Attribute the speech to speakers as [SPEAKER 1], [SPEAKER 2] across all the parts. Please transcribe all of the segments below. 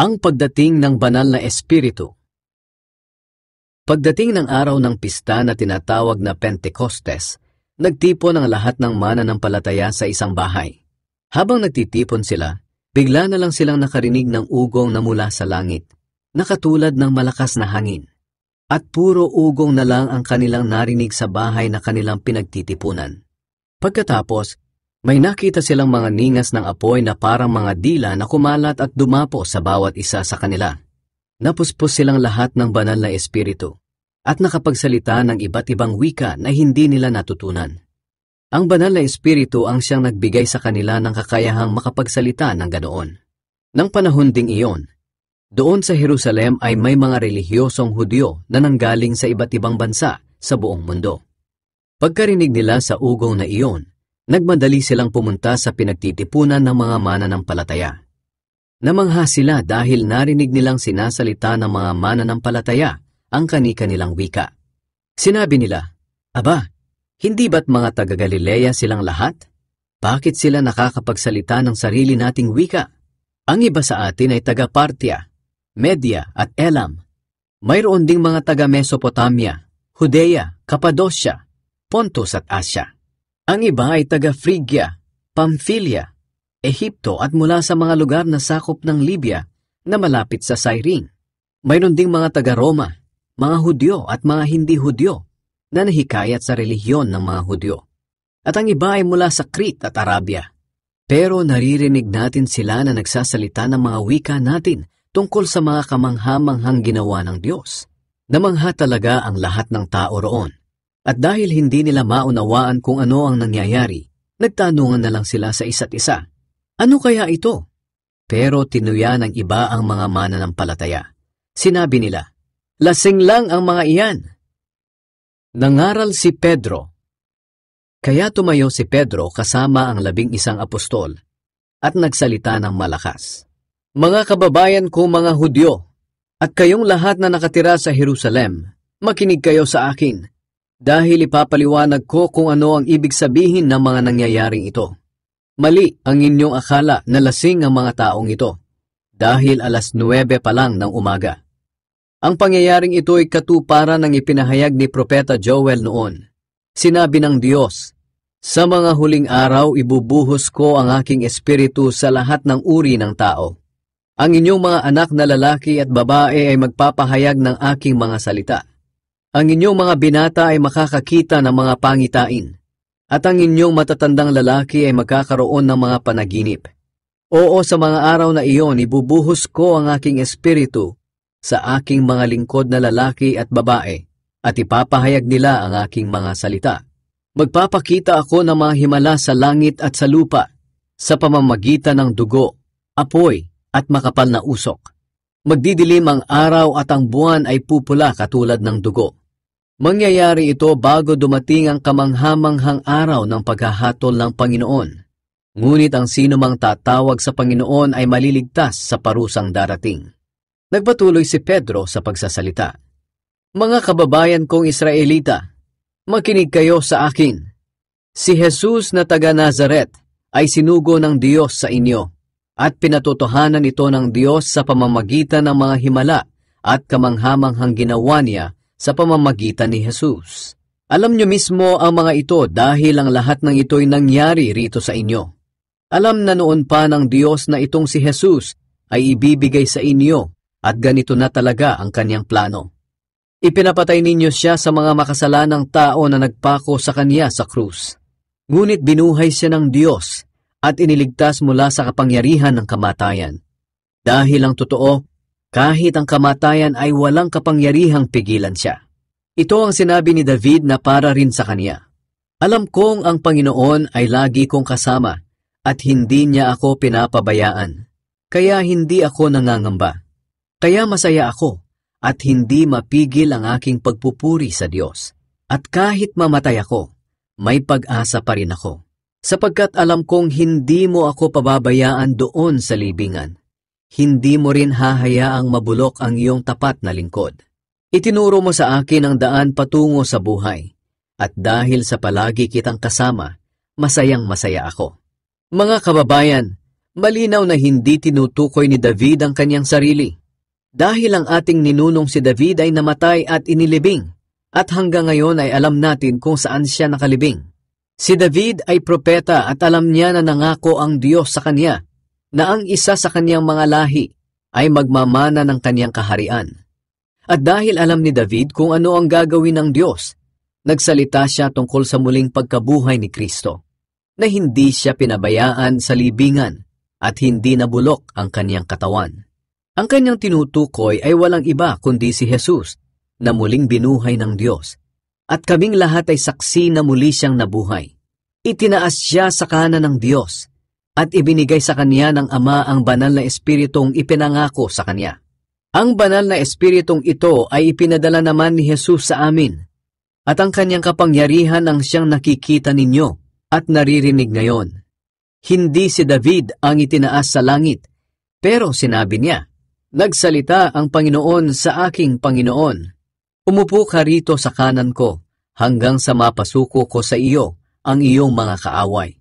[SPEAKER 1] Ang pagdating ng banal na espiritu. Pagdating ng araw ng pista na tinatawag na Pentecostes, nagtipon ang lahat ng mananampalataya sa isang bahay. Habang nagtitipon sila, bigla na lang silang nakarinig ng ugong na mula sa langit, na katulad ng malakas na hangin. At puro ugong na lang ang kanilang narinig sa bahay na kanilang pinagtitipunan. Pagkatapos, may nakita silang mga ningas ng apoy na parang mga dila na kumalat at dumapo sa bawat isa sa kanila. Napuspos silang lahat ng banal na espiritu at nakapagsalita ng iba't ibang wika na hindi nila natutunan. Ang banal na espiritu ang siyang nagbigay sa kanila ng kakayahang makapagsalita ng ganoon. Nang panahon ding iyon, doon sa Jerusalem ay may mga relihiyosong Hudyo na nanggaling sa iba't ibang bansa sa buong mundo. Pagkarinig nila sa ugong na iyon, nagmadali silang pumunta sa pinagtitipunan ng mga mananampalataya. Namangha sila dahil narinig nilang sinasalita ng mga mananampalataya ang kani-kanilang wika. Sinabi nila, "Aba, hindi ba't mga taga-Galilea silang lahat? Bakit sila nakakapagsalita ng sarili nating wika? Ang iba sa atin ay taga-Partia, Media at Elam. Mayroon ding mga taga-Mesopotamia, Judea, Cappadocia, Pontus at Asia. Ang iba ay taga-Phrygia, Pamphylia, Ehipto at mula sa mga lugar na sakop ng Libya na malapit sa Cyrene. Mayroon ding mga taga-Roma, mga Hudyo at mga hindi Hudyo na nahikayat sa relihiyon ng mga Hudyo. At ang iba ay mula sa Crete at Arabia. Pero naririnig natin sila na nagsasalita ng mga wika natin tungkol sa mga kamangha-manghang ginawa ng Diyos. Namangha talaga ang lahat ng tao roon. At dahil hindi nila maunawaan kung ano ang nangyayari, nagtanungan na lang sila sa isa't isa, "Ano kaya ito?" Pero tinuya ng iba ang mga mananampalataya. Sinabi nila, "Lasing lang ang mga iyan." Nangaral si Pedro. Kaya tumayo si Pedro kasama ang 11 apostol at nagsalita ng malakas, "Mga kababayan ko mga Hudyo, at kayong lahat na nakatira sa Jerusalem, makinig kayo sa akin. Dahil ipapaliwanag ko kung ano ang ibig sabihin ng mga nangyayaring ito. Mali ang inyong akala na lasing ang mga taong ito, dahil 9:00 pa lang ng umaga. Ang pangyayaring ito ay katuparan ng ipinahayag ni Propeta Joel noon. Sinabi ng Diyos, "Sa mga huling araw ibubuhos ko ang aking espiritu sa lahat ng uri ng tao. Ang inyong mga anak na lalaki at babae ay magpapahayag ng aking mga salita. Ang inyong mga binata ay makakakita ng mga pangitain, at ang inyong matatandang lalaki ay magkakaroon ng mga panaginip. Oo, sa mga araw na iyon, ibubuhos ko ang aking espiritu sa aking mga lingkod na lalaki at babae, at ipapahayag nila ang aking mga salita. Magpapakita ako ng mga himala sa langit at sa lupa, sa pamamagitan ng dugo, apoy, at makapal na usok. Magdidilim ang araw at ang buwan ay pupula katulad ng dugo. Mangyayari ito bago dumating ang kamangha-manghang araw ng paghahatol ng Panginoon. Ngunit ang sinumang tatawag sa Panginoon ay maliligtas sa parusang darating." Nagpatuloy si Pedro sa pagsasalita, "Mga kababayan kong Israelita, makinig kayo sa akin. Si Jesus na taga Nazaret ay sinugo ng Diyos sa inyo, at pinatotohanan ito ng Diyos sa pamamagitan ng mga himala at kamangha-manghang ginawa niya sa pamamagitan ni Jesus. Alam nyo mismo ang mga ito dahil ang lahat ng ito'y nangyari rito sa inyo. Alam na noon pa ng Diyos na itong si Jesus ay ibibigay sa inyo at ganito na talaga ang kanyang plano. Ipinapatay ninyo siya sa mga makasalanang tao na nagpako sa kanya sa krus. Ngunit binuhay siya ng Diyos at iniligtas mula sa kapangyarihan ng kamatayan. Dahil ang totoo, kahit ang kamatayan ay walang kapangyarihang pigilan siya. Ito ang sinabi ni David na para rin sa kanya. Alam kong ang Panginoon ay lagi kong kasama at hindi niya ako pinapabayaan. Kaya hindi ako nangangamba. Kaya masaya ako at hindi mapigil ang aking pagpupuri sa Diyos. At kahit mamatay ako, may pag-asa pa rin ako. Sapagkat alam kong hindi mo ako pababayaan doon sa libingan. Hindi mo rin hahayaang mabulok ang iyong tapat na lingkod. Itinuro mo sa akin ang daan patungo sa buhay, at dahil sa palagi kitang kasama, masayang-masaya ako. Mga kababayan, Malinaw na hindi tinutukoy ni David ang kanyang sarili. Dahil ang ating ninunong si David ay namatay at inilibing, at hanggang ngayon ay alam natin kung saan siya nakalibing. Si David ay propeta at alam niya na nangako ang Diyos sa kanya, na ang isa sa kanyang mga lahi ay magmamana ng kanyang kaharian. At dahil alam ni David kung ano ang gagawin ng Diyos, nagsalita siya tungkol sa muling pagkabuhay ni Kristo, na hindi siya pinabayaan sa libingan at hindi nabulok ang kanyang katawan. Ang kanyang tinutukoy ay walang iba kundi si Jesus, na muling binuhay ng Diyos, at kaming lahat ay saksi na muli siyang nabuhay. Itinaas siya sa kanan ng Diyos, at ibinigay sa kanya ng Ama ang banal na Espiritong ipinangako sa kanya. Ang banal na Espiritong ito ay ipinadala naman ni Jesus sa amin, at ang kanyang kapangyarihan ang siyang nakikita ninyo at naririnig ngayon. Hindi si David ang itinaas sa langit, pero sinabi niya, "Nagsalita ang Panginoon sa aking Panginoon, umupo ka rito sa kanan ko, hanggang sa mapasuko ko sa iyo ang iyong mga kaaway."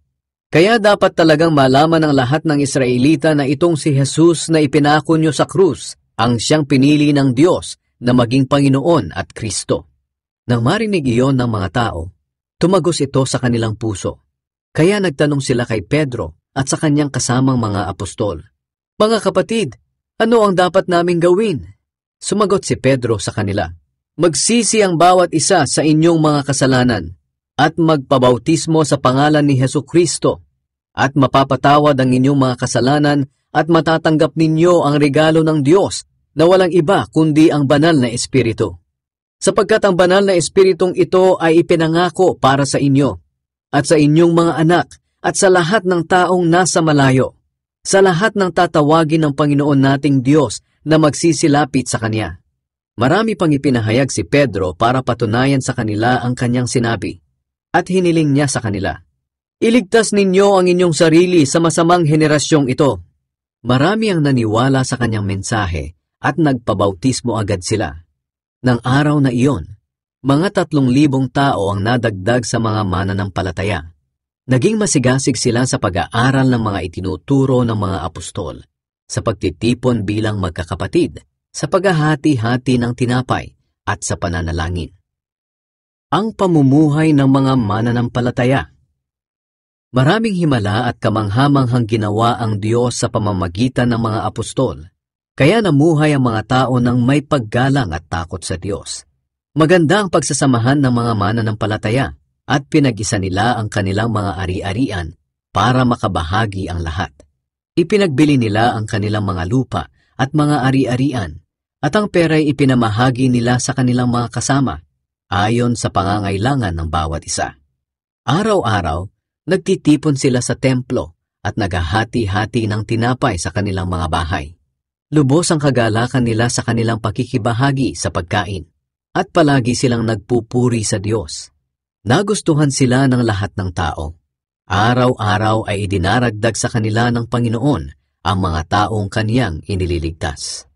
[SPEAKER 1] Kaya dapat talagang malaman ng lahat ng Israelita na itong si Jesus na ipinako niyo sa krus, ang siyang pinili ng Diyos na maging Panginoon at Kristo. Nang marinig iyon ng mga tao, tumagos ito sa kanilang puso. Kaya nagtanong sila kay Pedro at sa kanyang kasamang mga apostol, "Mga kapatid, ano ang dapat naming gawin?" Sumagot si Pedro sa kanila, "Magsisi ang bawat isa sa inyong mga kasalanan at magpabautismo sa pangalan ni Hesukristo, at mapapatawad ang inyong mga kasalanan at matatanggap ninyo ang regalo ng Diyos na walang iba kundi ang banal na Espiritu. Sapagkat ang banal na Espiritong ito ay ipinangako para sa inyo, at sa inyong mga anak, at sa lahat ng taong nasa malayo, sa lahat ng tatawagin ng Panginoon nating Diyos na magsisilapit sa Kanya." Marami pang ipinahayag si Pedro para patunayan sa kanila ang kanyang sinabi, at hiniling niya sa kanila, "Iligtas ninyo ang inyong sarili sa masamang henerasyong ito." Marami ang naniwala sa kanyang mensahe at nagpabautismo agad sila. Nang araw na iyon, mga 3,000 tao ang nadagdag sa mga mananampalataya. Naging masigasig sila sa pag-aaral ng mga itinuturo ng mga apostol, sa pagtitipon bilang magkakapatid, sa paghahati-hati ng tinapay, at sa pananalangin. Ang pamumuhay ng mga mananampalataya. Maraming himala at kamanghamanghang ginawa ang Diyos sa pamamagitan ng mga apostol, kaya namuhay ang mga tao ng may paggalang at takot sa Diyos. Maganda ang pagsasamahan ng mga mananampalataya at pinag-isa nila ang kanilang mga ari-arian para makabahagi ang lahat. Ipinagbili nila ang kanilang mga lupa at mga ari-arian, at ang pera'y ipinamahagi nila sa kanilang mga kasama, ayon sa pangangailangan ng bawat isa. Araw-araw, nagtitipon sila sa templo at naghahati-hati ng tinapay sa kanilang mga bahay. Lubos ang kagalakan nila sa kanilang pakikibahagi sa pagkain, at palagi silang nagpupuri sa Diyos. Nagustuhan sila ng lahat ng tao. Araw-araw ay idinaragdag sa kanila ng Panginoon ang mga taong kaniyang inililigtas.